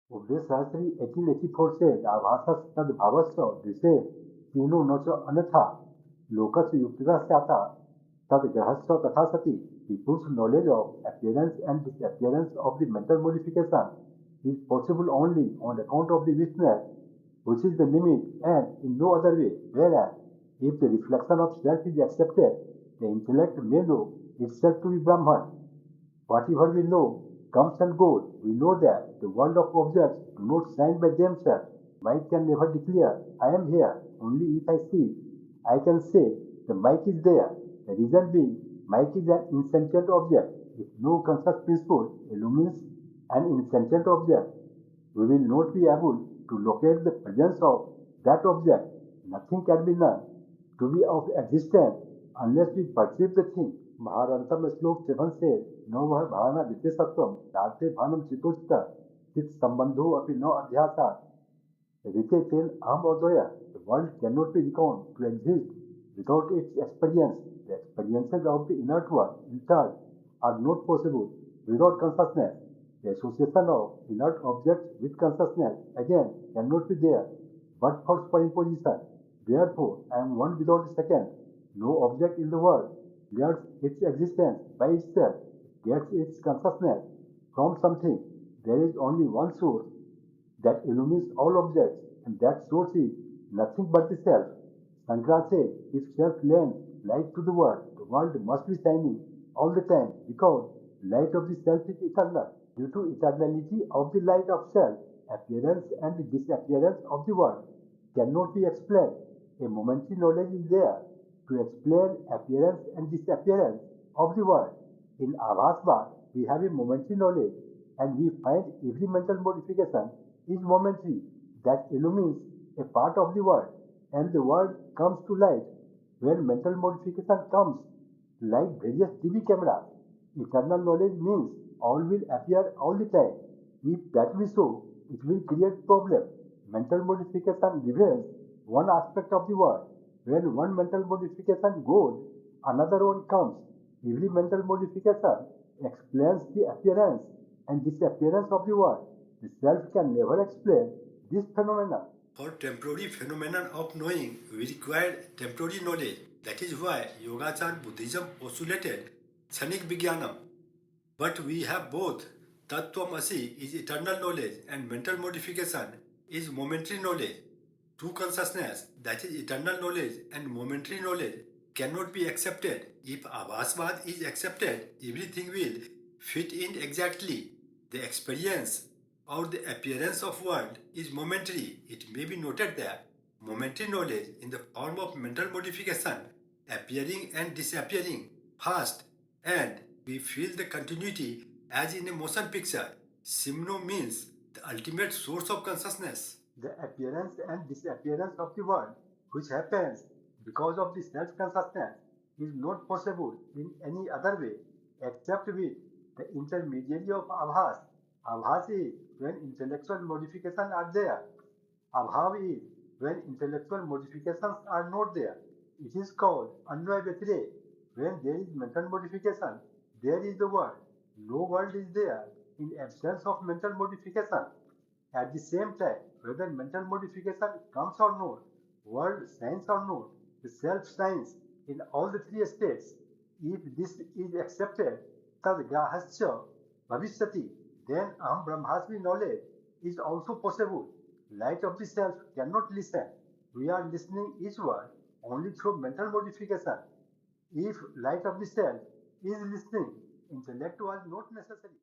Upadesa Sahasri 1884 said, "Avasas tad bhavasya drise tino nocha anatha lokas yukta syata tad grahasya tatha sati." People's knowledge of appearance and disappearance of the mental modification is possible only on account of the witness, which is the limit, and in no other way. Whereas, if the reflection of self is accepted, the intellect may know itself to be Brahman. Whatever we know comes and goes. We know that the world of objects do not shine by themselves. Mic can never declare, "I am here." Only if I see, I can say, "The mic is there." The reason being, mic is an insentient object. If no conscious principle illumines an insentient object, we will not be able to locate the presence of that object. Nothing can be known to be of existence unless we perceive the thing. Maharantam श्लोक 7 says, "No वह भावना विशेषत्वम दार्थे भानम चितोचित चित संबंधो अपि न अध्यासा ऋते तेन अहम अद्वय." The world cannot be reckoned to exist without its experience. The experiences of the inert world, in turn, are not possible without consciousness. The association of inert objects with consciousness, again, cannot be there but for superimposition. Therefore, I am one without a second. No object in the world learns its existence by itself, gets its consciousness from something. There is only one source that illumines all objects, and that source is nothing but the self. Shankara said, "If self lends light to the world must be shining all the time, because light of the self is eternal." Due to eternality of the light of self, appearance and disappearance of the world cannot be explained. A momentary knowledge is there to explain appearance and disappearance of the world. In Avasvad, we have a momentary knowledge, and we find every mental modification is momentary, that illumines a part of the world, and the world comes to light when mental modification comes, like various TV cameras. Eternal knowledge means all will appear all the time. If that we show, it will create problem. Mental modification reveals one aspect of the world. When one mental modification goes, another one comes. Every mental modification explains the appearance and disappearance of the world. The self can never explain this phenomenon. For temporary phenomenon of knowing, we require temporary knowledge. That is why Yogachar Buddhism postulated Kshanik Vijnanam. But we have both. Tattvamasi is eternal knowledge, and mental modification is momentary knowledge. True consciousness, that is eternal knowledge and momentary knowledge, cannot be accepted. If Avasvad is accepted, everything will fit in exactly. The experience or the appearance of world is momentary. It may be noted that momentary knowledge in the form of mental modification, appearing and disappearing fast, and we feel the continuity as in a motion picture. Simno means the ultimate source of consciousness. The appearance and disappearance of the world, which happens because of the self-consciousness, is not possible in any other way except with the intermediary of Abhas. Abhas is when intellectual modifications are there. Abhav is when intellectual modifications are not there. It is called Anvaya Vyatire. When there is mental modification, there is the world. No world is there in absence of mental modification. At the same time, whether mental modification comes or not, world shines or not, the self shines in all the three states. If this is accepted, tad grahasya bhavishyati, then aham brahmasmi knowledge is also possible. Light of the self cannot listen. We are listening each word only through mental modification. If light of the self is listening, intellect was not necessary.